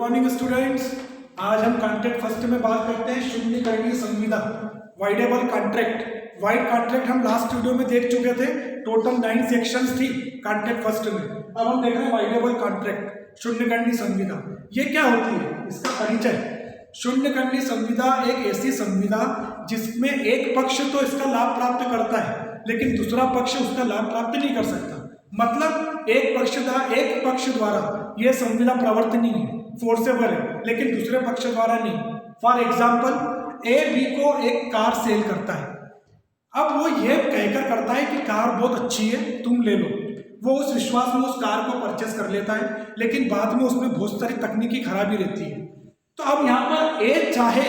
Morning students. आज हम contract first में बात करते हैं शून्यकरणीय संविदा, वाइडेबल कॉन्ट्रैक्ट। वाइड कॉन्ट्रैक्ट हम लास्ट वीडियो में देख चुके थे। टोटल 9 सेक्शंस थी कॉन्ट्रैक्ट फर्स्ट में। अब हम देख रहे हैं वाइडेबल कॉन्ट्रैक्ट, शून्यकरणीय संविदा। ये क्या होती है, इसका परिचय। शून्यकरणीय संविदा एक ऐसी संविदा जिसमें एक पक्ष तो इसका लाभ प्राप्त करता है लेकिन दूसरा पक्ष उसका लाभ प्राप्त नहीं कर सकता। मतलब एक पक्ष द्वारा यह संविदा प्रवर्तनीय है, फोर्सेबल है, लेकिन दूसरे पक्ष द्वारा नहीं। फॉर एग्जाम्पल, ए बी को एक कार सेल करता है। अब वो ये कहकर करता है कि कार बहुत अच्छी है, तुम ले लो। वो उस विश्वास में उस कार को परचेस कर लेता है, लेकिन बाद में उसमें बहुत सारी तकनीकी खराबी रहती है। तो अब यहाँ पर ए चाहे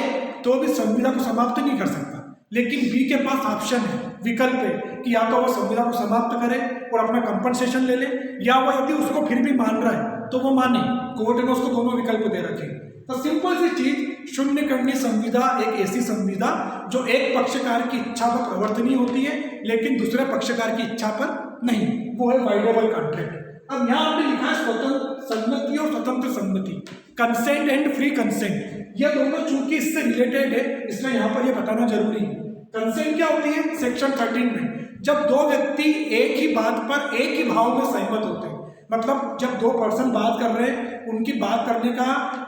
तो भी संविदा को समाप्त नहीं कर सकता, लेकिन बी के पास ऑप्शन है, विकल्प है कि या तो वो संविदा को समाप्त करे और अपना कंपनसेशन ले ले, या वो यदि उसको फिर भी मान रहा है तो वो माने। कोर्ट ने उसको दोनों विकल्प दे रखे। तो सिंपल सी चीज, शून्यकरणीय संविदा एक ऐसी संविदा जो एक पक्षकार की इच्छा पर प्रवर्तनीय होती है लेकिन दूसरे पक्षकार की इच्छा पर नहीं, वो है वाइडेबल कॉन्ट्रैक्ट। अब यहाँ आपने लिखा है स्वतंत्र सम्मति और स्वतंत्र सम्मति, कंसेंट एंड फ्री कंसेंट। ये दोनों चूंकि इससे रिलेटेड है इसलिए यहाँ पर ये बताना जरूरी है। कंसेंट क्या होती है, सेक्शन 13 में जब दो व्यक्ति एक ही बात पर एक ही भाव में सहमत होते हैं। मतलब जब दो पर्सन बात कर रहे हैं, उनकी बात करने का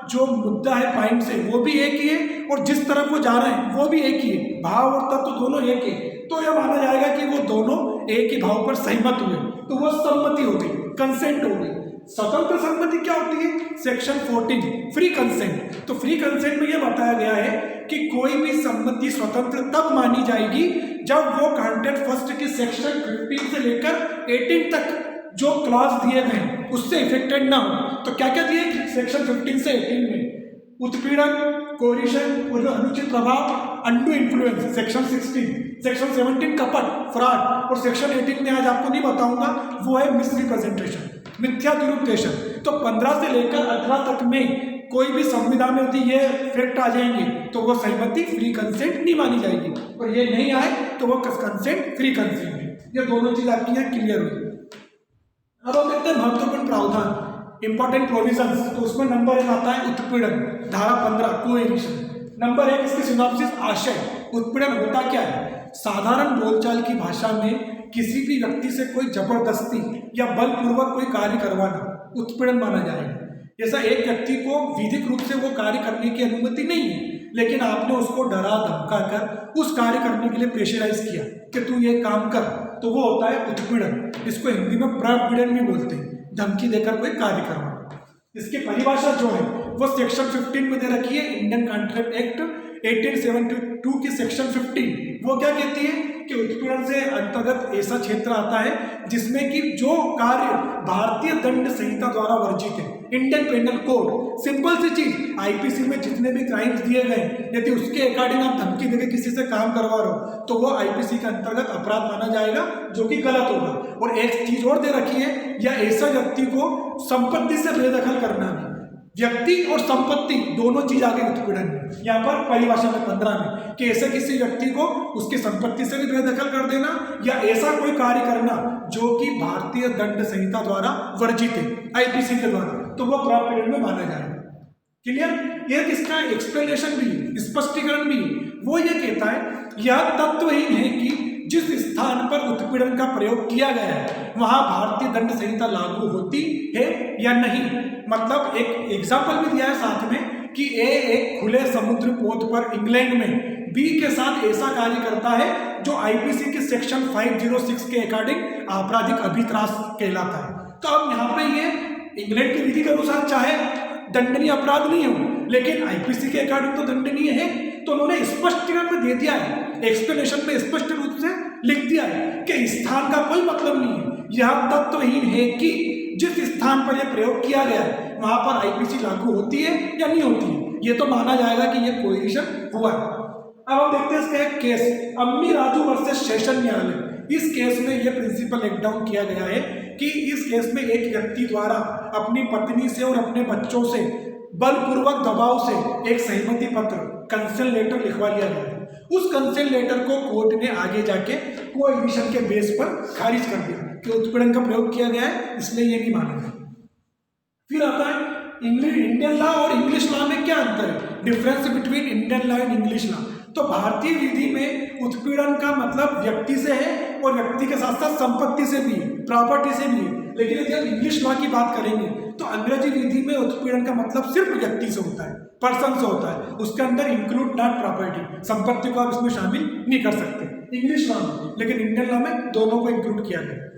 जो मुद्दा है, पॉइंट से, वो भी एक ही है और जिस तरफ वो जा रहे हैं वो भी एक ही है, भाव और तत्व तो दोनों एक ही। तो यह माना जाएगा कि वो दोनों एक ही भाव पर सहमत हुए, तो वो सम्मति हो गई, कंसेंट हो गई। स्वतंत्र सम्मति क्या होती है, सेक्शन 14 फ्री कंसेंट। तो फ्री कंसेंट में यह बताया गया है कि कोई भी सम्मति स्वतंत्र तब मानी जाएगी जब वो कॉन्ट्रैक्ट फर्स्ट के सेक्शन 15 से लेकर 18 तक जो क्लॉज दिए गए उससे इफेक्टेड ना हो। तो क्या क्या दिए सेक्शन 15 से 18 में, उत्पीड़न, कोरिशन, अनुचित प्रभाव, अनडू इन्फ्लुएंस सेक्शन 16, सेक्शन 17 कपट, फ्रॉड, और सेक्शन 18 में आज आपको नहीं बताऊंगा वो है मिसरिप्रेजेंटेशन, मिथ्या दुरुपदेशन। तो 15 से लेकर 18 तक में कोई भी संविधान में यदि ये फैक्ट आ जाएंगे तो वो सहमति फ्री कंसेंट नहीं मानी जाएगी, और ये नहीं आए तो वो कंसेंट फ्री कंसेंट है। ये दोनों चीज आपकी यहाँ क्लियर हुई। अब हम देखते हैं महत्वपूर्ण प्रावधान, इंपॉर्टेंट प्रोविजंस। तो उसमें नंबर 1 आता है उत्पीड़न, धारा 15 कोएरिशन। नंबर 1 इसकी सिनॉप्सिस, आशय। उत्पीड़न होता क्या है, साधारण बोलचाल की भाषा में किसी भी व्यक्ति से कोई जबरदस्ती या बलपूर्वक कोई कार्य करवाना उत्पीड़न माना जाएगा। जैसा एक व्यक्ति को विधिक रूप से वो कार्य करने की अनुमति नहीं है, लेकिन आपने उसको डरा धमका कर उस कार्य करने के लिए प्रेशराइज किया कि तू ये काम कर, तो वो होता है उत्पीड़न। इसको हिंदी में प्रपीड़न भी बोलते हैं, धमकी देकर कोई कार्य करवाना। इसकी परिभाषा जो है वो सेक्शन 15 में दे रखी है, इंडियन कॉन्ट्रैक्ट एक्ट 1872 की सेक्शन 15। वो क्या कहती है कि उत्पीड़न से अंतर्गत ऐसा क्षेत्र आता है जिसमें कि जो कार्य भारतीय दंड संहिता द्वारा वर्जित है, इंडियन पेनल कोड। सिंपल सी चीज, आईपीसी में जितने भी क्राइम्स दिए गए, यदि उसके अकॉर्डिंग आप धमकी देकर किसी से काम करवा रहे हो तो वो आईपीसी के अंतर्गत अपराध माना जाएगा, जो कि गलत होगा। और एक चीज और दे रखी है, या ऐसा व्यक्ति को संपत्ति से बेदखल करना भी, व्यक्ति और संपत्ति दोनों चीज आ गई उत्पीड़न में। यहाँ पर परिभाषा में 15 में कि ऐसे किसी व्यक्ति को उसकी संपत्ति से भी बेदखल कर देना या ऐसा कोई कार्य करना जो कि भारतीय दंड संहिता द्वारा वर्जित है, आईपीसी के द्वारा, तो वो प्रॉपर्टी में माना जाएगा। क्लियर? ये इसका एक्सप्लेनेशन भी, स्पष्टीकरण भी, वो ये कहता है यह तत्वहीन है कि जिस स्थान पर उत्पीड़न का प्रयोग किया गया है वहां भारतीय दंड संहिता लागू होती है या नहीं। मतलब एक एग्जाम्पल भी दिया है साथ में कि ए एक खुले समुद्र पोत पर इंग्लैंड में बी के साथ ऐसा कार्य करता है जो आईपीसी के सेक्शन 506 के अकॉर्डिंग आपराधिक अभित्रास कहलाता है। तो अब यहाँ पे ये इंग्लैंड की विधि के अनुसार चाहे दंडनीय अपराध नहीं हो, लेकिन आईपीसी के अकॉर्डिंग तो दंडनीय है। तो उन्होंने स्पष्टीकरण में दे दिया है, एक्सप्लेनेशन में स्पष्ट रूप से लिख दिया है कि स्थान का कोई मतलब नहीं है, यह तत्वहीन है कि जिस स्थान पर यह प्रयोग किया गया है वहां पर आईपीसी लागू होती है या नहीं होती है। ये तो माना जाएगा कि यह कोएरिशन हुआ है। अब हम देखते हैं इसका एक केस, अम्मी राजू वर्सेस सेशन न्यायालय। इस केस में यह प्रिंसिपल लेट डाउन किया गया है कि इस केस में एक व्यक्ति द्वारा अपनी पत्नी से और अपने बच्चों से बलपूर्वक दबाव से एक सहमति पत्र, कंसेंट लेटर लिखवा लिया गया है। उस कंसेंट लेटर को कोर्ट ने आगे जाके कोएरिशन के बेस पर खारिज कर दिया कि उत्पीड़न का प्रयोग किया गया है, इसलिए ये नहीं माना गया। फिर आता है इंडियन लॉ और difference between Indian law and English law. तो भारतीय विधि में उत्पीड़न का मतलब व्यक्ति से है और व्यक्ति के साथ साथ संपत्ति से भी है, प्रॉपर्टी से भी है। लेकिन यदि हम इंग्लिश लॉ की बात करेंगे तो अंग्रेजी विधि में उत्पीड़न का मतलब सिर्फ व्यक्ति से होता है, पर्सन से होता है। उसके अंदर इंक्लूड नॉट प्रॉपर्टी, संपत्ति को आप इसमें शामिल नहीं कर सकते इंग्लिश लॉ में, लेकिन इंडियन लॉ में दोनों को इंक्लूड किया गया।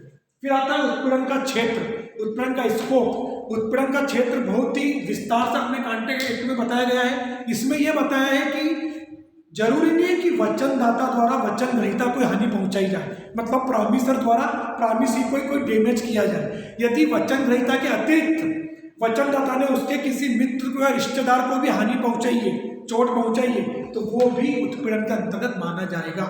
फिर आता है उत्पीड़न का क्षेत्र, उत्पीड़न का स्कोप। उत्पीड़न का क्षेत्र बहुत ही विस्तार से अपने कॉन्ट्रैक्ट एक्ट में बताया गया है। इसमें यह बताया है कि जरूरी नहीं है कि वचनदाता द्वारा वचन ग्रहीता कोई हानि पहुंचाई जाए, मतलब प्रॉमिसर द्वारा प्रॉमिसी कोई डैमेज किया जाए। यदि वचन ग्रहीता के अतिरिक्त वचनदाता ने उसके किसी मित्र को या रिश्तेदार को भी हानि पहुंचाई है, चोट पहुंचाई है, तो वो भी उत्पीड़न के अंतर्गत माना जाएगा।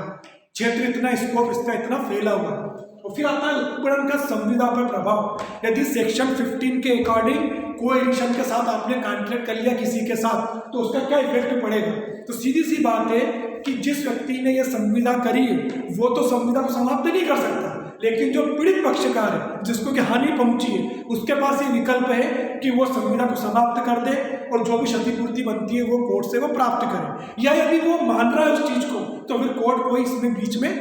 क्षेत्र इतना, स्कोप इसका इतना फैला हुआ। और फिर आता है उत्पीड़न का संविदा पर प्रभाव। यदि सेक्शन 15 के अकॉर्डिंग कोएडिशन के साथ आपने कॉन्ट्रैक्ट कर लिया किसी के साथ, तो उसका क्या इफेक्ट पड़ेगा? तो सीधी सी बात है कि जिस व्यक्ति ने यह संविदा करी है वो तो संविदा को समाप्त नहीं कर सकता, लेकिन जो पीड़ित पक्षकार है जिसको कि हानि पहुंची है उसके पास ये विकल्प है कि वो संविदा को समाप्त कर दे और जो भी क्षतिपूर्ति बनती है वो कोर्ट से वो प्राप्त करे। या यदि वो मान रहा है उस चीज को तो फिर कोर्ट कोई इसमें बीच में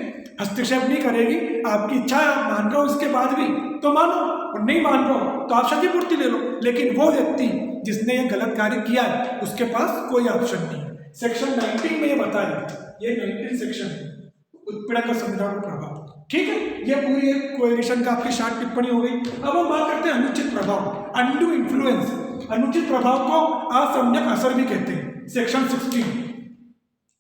हस्तक्षेप नहीं करेगी। आपकी इच्छा है, आप मान रहे हो इसके बाद भी तो मानो, और नहीं मान रहे हो तो आप क्षतिपूर्ति ले लो। लेकिन वो व्यक्ति जिसने ये गलत कार्य किया है उसके पास कोई ऑप्शन नहीं है। सेक्शन 19 में ये बताया, ये 19 सेक्शन है उत्पीड़न का संविदा पर प्रभाव। ठीक है, ये पूरी एक कोएडिशन का आपकी शार्ट टिप्पणी हो गई। अब हम बात करते हैं अनुचित प्रभाव, अनडू इन्फ्लुएंस। अनुचित प्रभाव को असम्यक असर भी कहते हैं। सेक्शन 16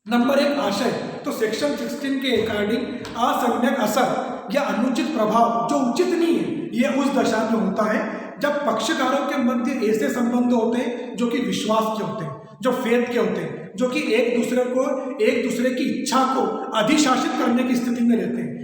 नंबर 1 आशय। तो सेक्शन 16 के अकॉर्डिंग असम्यक असर या अनुचित प्रभाव जो उचित नहीं है, ये उस दशा में होता है जब पक्षकारों के मध्य ऐसे संबंध होते हैं जो कि विश्वास के होते हैं, जो फेथ के होते हैं, जो कि एक दूसरे की इच्छा को अधिशासित करने की स्थिति में रहते हैं।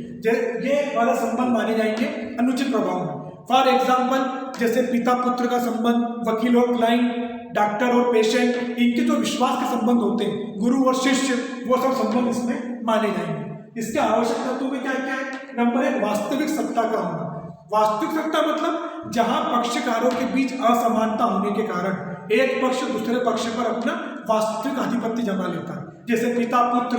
ये वाला संबंध माने जाएंगे अनुचित प्रभाव में। फॉर एग्जाम्पल जैसे पिता पुत्र का संबंध, वकील और क्लाइंट, डॉक्टर और पेशेंट, इनके जो विश्वास के संबंध होते हैं, गुरु और शिष्य, वो सब संबंध इसमें माने जाएंगे। इसके आवश्यक तत्वों में क्या क्या है? नंबर 1 वास्तविक सत्ता का होना। वास्तविक सत्ता मतलब जहां पक्षकारों के बीच असमानता होने के कारण एक पक्ष दूसरे पक्ष पर अपना वास्तविक आधिपत्य जमा लेता है। जैसे पिता पुत्र,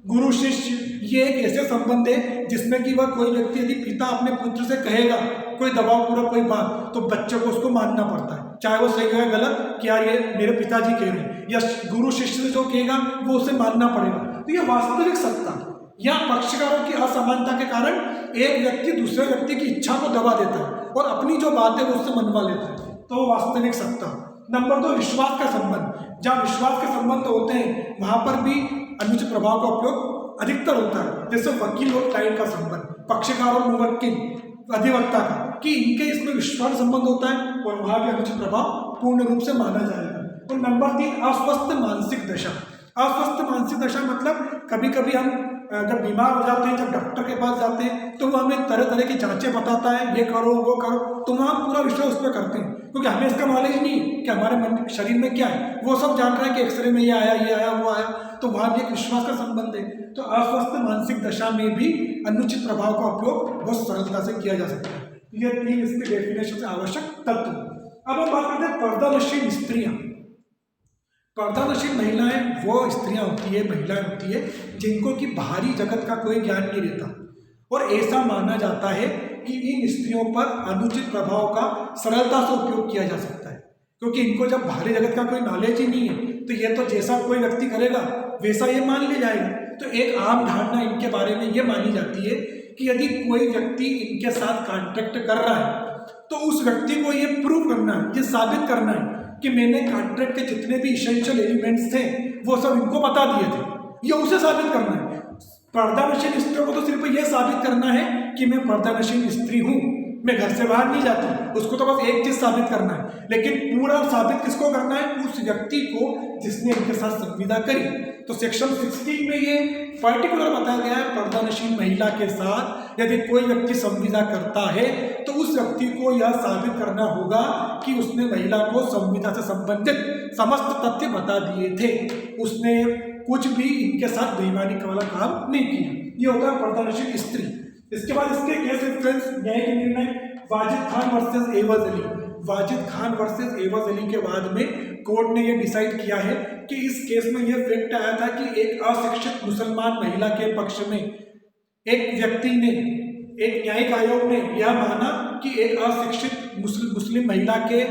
गुरु शिष्य, ये एक ऐसे संबंध है जिसमें कि वह कोई व्यक्ति यदि पिता अपने पुत्र से कहेगा कोई दबाव पूर्वक कोई बात, तो बच्चे को उसको मानना पड़ता है, चाहे वो सही हो या गलत, कि यार ये मेरे पिताजी कह रहे हैं, या गुरु शिष्य से जो कहेगा वो उसे मानना पड़ेगा। तो ये वास्तविक सत्ता या पक्षकारों की असमानता के कारण एक व्यक्ति दूसरे व्यक्ति की इच्छा को दबा देता है और अपनी जो बात है वो उससे मनवा लेता है, तो वो वास्तविक सत्ता। नंबर 2 विश्वास का संबंध। जहाँ विश्वास के संबंध होते हैं वहां पर भी अनुचित प्रभाव का उपयोग अधिकतर होता है। जैसे वकील और क्लाइंट का संबंध, पक्षकार और मुवक्किल, अधिवक्ता का, कि इनके इसमें विश्वास संबंध होता है और वहां भी अनुचित प्रभाव पूर्ण रूप से माना जाएगा। और नंबर 3 अस्वस्थ मानसिक दशा। अस्वस्थ मानसिक दशा मतलब कभी कभी हम जब बीमार हो जाते हैं, जब डॉक्टर के पास जाते हैं, तो वो हमें तरह तरह की जांचें बताता है, ये करो वो करो, तो वहाँ पूरा विश्वास उस पर करते हैं, क्योंकि हमें इसका नॉलेज नहीं कि हमारे मन शरीर में क्या है। वो सब जान रहा है कि एक्सरे में ये आया वो आया, तो वहाँ भी एक विश्वास का संबंध है। तो अस्वस्थ मानसिक दशा में भी अनुचित प्रभाव का उपयोग बहुत सरलता से किया जा सकता है। ये 3 इसके डेफिनेशन से आवश्यक तत्व। अब हम बात करते हैं पर्दानशील स्त्रियाँ। पर्दानशील महिलाएं वो स्त्रियां होती है, महिलाएं होती है जिनको कि बाहरी जगत का कोई ज्ञान नहीं रहता, और ऐसा माना जाता है कि इन स्त्रियों पर अनुचित प्रभाव का सरलता से उपयोग किया जा सकता है, क्योंकि इनको जब बाहरी जगत का कोई नॉलेज ही नहीं है तो ये तो जैसा कोई व्यक्ति करेगा वैसा ये मान ले जाएगा। तो एक आम धारणा इनके बारे में ये मानी जाती है कि यदि कोई व्यक्ति इनके साथ कॉन्ट्रैक्ट कर रहा है तो उस व्यक्ति को ये प्रूव करना है, ये साबित करना है कि मैंने कॉन्ट्रैक्ट के जितने भी इसेंशियल एलिमेंट्स थे वो सब इनको बता दिए थे, ये उसे साबित करना है। पर्दानशील स्त्रियों को तो सिर्फ ये साबित करना है कि मैं पर्दानशील स्त्री हूँ, मैं घर से बाहर नहीं जाती, उसको तो बस एक चीज साबित करना है। लेकिन पूरा साबित किसको करना है? उस व्यक्ति को जिसने इनके साथ संविदा करी। तो सेक्शन 16 में ये पर्टिकुलर बताया गया है, पर्दानशील महिला के साथ यदि कोई व्यक्ति संविदा करता है तो उस व्यक्ति को यह साबित करना होगा कि उसने महिला को संविदा से संबंधित समस्त तथ्य बता दिए थे, उसने कुछ भी इनके साथ बेईमानी वाला काम नहीं किया। ये होता है पर्दानशील स्त्री। इसके बाद इसके केस रेफरेंस न्यायिक निर्णय वाजिद खान वर्सेस एवज अली। वाजिद खान वर्सेस एवज अली के बाद में कोर्ट ने ये डिसाइड किया है कि इस केस में ये फैक्ट आया था कि एक अशिक्षित मुसलमान महिला के पक्ष में एक व्यक्ति ने, एक न्यायिक आयोग ने यह माना कि एक अशिक्षित मुस्लिम महिला के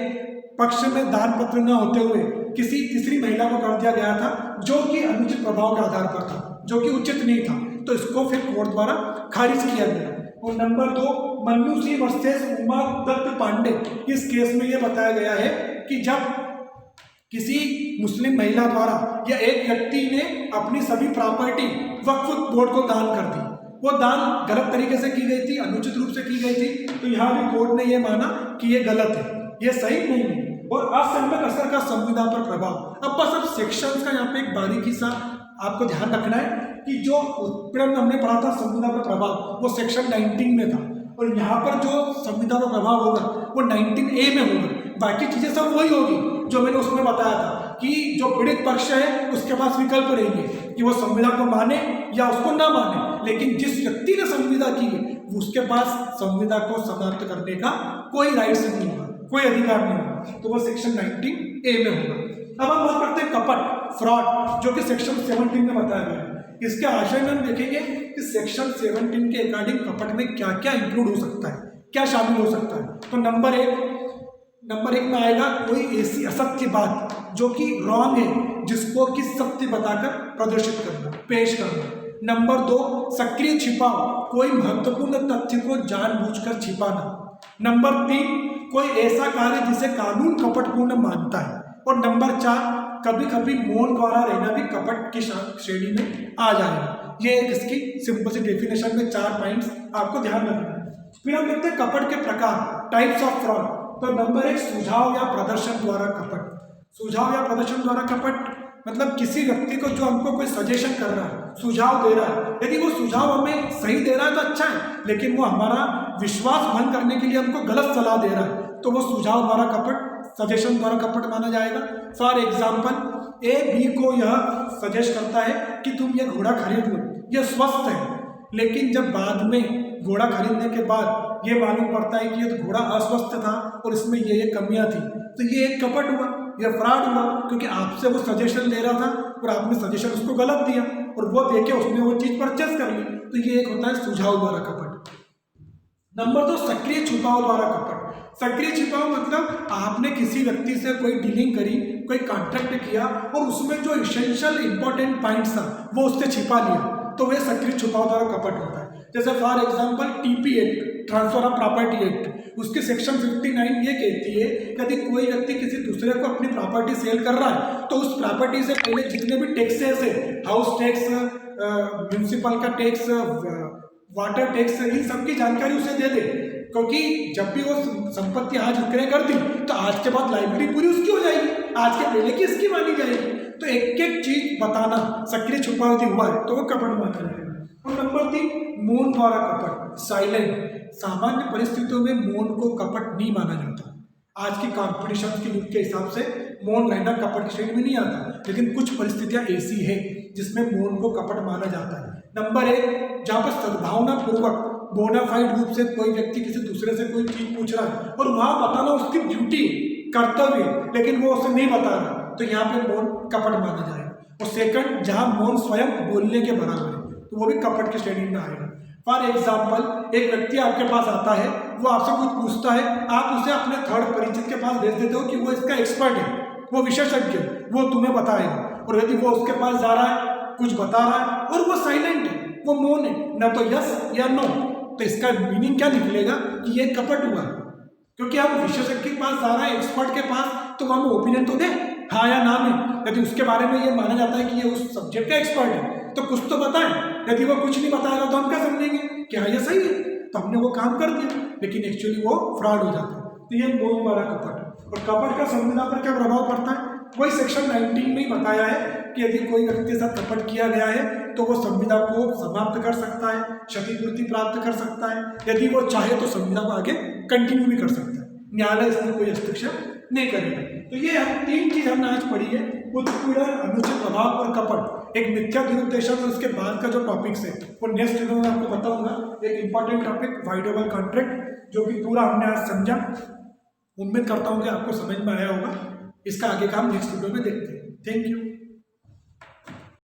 पक्ष में दान पत्र न होते हुए किसी तीसरी महिला को कर दिया गया था, जो कि अनुचित प्रभाव के आधार पर था, जो कि उचित नहीं था। तो इसको फिर कोर्ट द्वारा खारिज किया गया। और नंबर 2, मन्नू सिंह वर्सेस उमा दत्त पांडे, इस केस में यह बताया गया है कि जब किसी मुस्लिम महिला द्वारा या एक व्यक्ति ने अपनी सभी प्रॉपर्टी वक्फ बोर्ड को दान कर दी, वो दान गलत तरीके से की गई थी, अनुचित रूप से की गई थी, तो यहाँ भी कोर्ट ने यह माना कि ये गलत है, ये सही नहीं है। और असंगत असर का संविधान पर प्रभाव, अब बस अब सेक्शंस का यहाँ पे एक बारीकी सा आपको ध्यान रखना है कि जो उत्पीड़न हमने पढ़ा था संविधान पर प्रभाव, वो सेक्शन 19 में था, और यहाँ पर जो संविधान पर प्रभाव होगा वो 19A में होगा। बाकी चीजें सब वही होगी जो मैंने उसमें बताया था कि जो पीड़ित पक्ष है उसके पास विकल्प रहेंगे कि वो संविधान को माने या उसको ना माने, लेकिन जिस व्यक्ति ने संविदा की है उसके पास संविदा को समाप्त करने का कोई राइट्स नहीं होगा, कोई अधिकार नहीं होगा, तो वो सेक्शन 19A में होगा। अब हम बात करते हैं कपट, फ्रॉड, जो कि सेक्शन 17 में बताया गया है। इसके आशय में हम देखेंगे कि सेक्शन 17 के अकॉर्डिंग कपट में क्या क्या इंक्लूड हो सकता है, क्या शामिल हो सकता है। तो नंबर एक में आएगा कोई ऐसी असत्य बात जो कि रॉन्ग है, जिसको कि सत्य बताकर प्रदर्शित करना, पेश करना। नंबर 2, सक्रिय छिपाव, कोई महत्वपूर्ण तथ्य को जानबूझकर छिपाना। नंबर 3, कोई ऐसा कार्य जिसे कानून कपटपूर्ण मानता है। और नंबर 4, कभी कभी मौन द्वारा रहना भी कपट की श्रेणी में आ जाएगा। ये एक इसकी सिंपल सी डेफिनेशन में 4 पॉइंट्स आपको ध्यान रखना है। फिर हम देखते हैं कपट के प्रकार, टाइप्स ऑफ फ्रॉड। तो नंबर 1, सुझाव या प्रदर्शन द्वारा कपट। सुझाव या प्रदर्शन द्वारा कपट मतलब किसी व्यक्ति को जो हमको कोई सजेशन कर रहा है, सुझाव दे रहा है, यदि वो सुझाव हमें सही दे रहा है तो अच्छा है, लेकिन वो हमारा विश्वास भंग करने के लिए हमको गलत सलाह दे रहा है, तो वो सुझाव द्वारा कपट, सजेशन द्वारा कपट माना जाएगा। फॉर एग्जाम्पल, A B को यह सजेस्ट करता है कि तुम ये घोड़ा खरीद लो, ये स्वस्थ है, लेकिन जब बाद में घोड़ा खरीदने के बाद ये मालूम पड़ता है कि ये तो घोड़ा अस्वस्थ था और इसमें ये कमियां थी, तो ये एक कपट हुआ, ये फ्रॉड हुआ, क्योंकि आपसे वो सजेशन ले रहा था और आपने सजेशन उसको गलत दिया और वो देके उसने वो चीज़ परचेस कर ली। तो ये एक होता है सुझाव द्वारा कपट। नंबर 2, सक्रिय छिपाव द्वारा कपट। सक्रिय छिपाव मतलब आपने किसी व्यक्ति से कोई डीलिंग करी, कोई कॉन्ट्रैक्ट किया और उसमें जो इसेंशियल इंपॉर्टेंट पॉइंट्स था वो उससे छिपा लिया, तो वह सक्रिय छिपाव द्वारा कपट होता है। जैसे for example TP act, transfer of property act, उसकी सेक्शन 59 ये कहती है कि यदि कोई व्यक्ति किसी दूसरे को अपनी प्रॉपर्टी सेल कर रहा है तो उस प्रॉपर्टी से पहले जितने भी टैक्सेस है, हाउस टैक्स, म्यूनिसिपल का टैक्स, वाटर टैक्स, इन सब की जानकारी उसे दे दे, क्योंकि जब भी वो संपत्ति आज विक्रय कर दी तो आज के बाद लाइब्रेरी पूरी उसकी हो जाएगी, आज के पहले की इसकी मानी जाएगी। तो एक एक चीज बताना सक्रिय छुपा यदि हुआ है तो वो कपट माना जाएगा। और नंबर 3, मौन द्वारा कपट, साइलेंट। सामान्य परिस्थितियों में मौन को कपट नहीं माना जाता। आज की कॉम्पिटिशन के युग के हिसाब से मौन रहना कपट की श्रेणी में नहीं आता, लेकिन कुछ परिस्थितियां ऐसी है जिसमें मौन को कपट माना जाता है। नंबर 1, जहाँ पर सद्भावना पूर्वक बोनाफाइड रूप से कोई व्यक्ति किसी दूसरे से कोई चीज पूछ रहा है और वहां बताना उसकी ड्यूटी, कर्तव्य, लेकिन वो उसे नहीं बता रहा, तो यहाँ पे मौन कपट माना जाएगा। और सेकंड, जहाँ मौन स्वयं बोलने के बराबर है, तो वो भी कपट की श्रेणी में आएगा। फॉर एग्जाम्पल, एक व्यक्ति आपके पास आता है, वो आपसे कुछ पूछता है, आप उसे अपने थर्ड परिचित के पास भेज देते हो कि वो इसका एक्सपर्ट है, वो विशेषज्ञ है, वो तुम्हें बताएगा। और यदि वो उसके पास जा रहा है, कुछ बता रहा है और वो साइलेंट है, वो मौन है, ना तो यस या नो, तो इसका मीनिंग क्या निकलेगा कि ये कपट हुआ, क्योंकि हम विशेषज्ञ के पास जा रहा है, एक्सपर्ट के पास, तो हम ओपिनियन तो दे हाँ या ना में। यदि उसके बारे में ये माना जाता है कि ये उस सब्जेक्ट का एक्सपर्ट है तो कुछ तो बताएं। यदि वो कुछ नहीं बताएगा तो हम क्या समझेंगे कि हाँ ये सही है, तो हमने वो काम कर दिया, लेकिन एक्चुअली वो फ्रॉड हो जाता है। तो ये मौन द्वारा कपट। और कपट का संविधान पर क्या प्रभाव पड़ता है, वही सेक्शन 19 में ही बताया है कि यदि कोई व्यक्ति के साथ कपट किया गया है तो वो संविदा को समाप्त कर सकता है, क्षतिपूर्ति प्राप्त कर सकता है, यदि वो चाहे तो संविदा को आगे कंटिन्यू भी कर सकता है, न्यायालय इसमें कोई हस्तक्षेप नहीं करेगा। तो ये हम 3 चीज हमने आज पढ़ी है, उत्पीड़न, अनुचित प्रभाव और कपट। एक मिथ्या दुरुद्देशन और उसके बाद का जो टॉपिक्स है वो नेक्स्ट वीडियो में आपको बताऊंगा। एक इंपॉर्टेंट टॉपिक वाइडेबल कॉन्ट्रैक्ट, जो कि पूरा हमने आज समझा। उम्मीद करता हूँ कि आपको समझ में आया होगा। इसका आगे का हम नेक्स्ट वीडियो में देखते हैं। Thank you.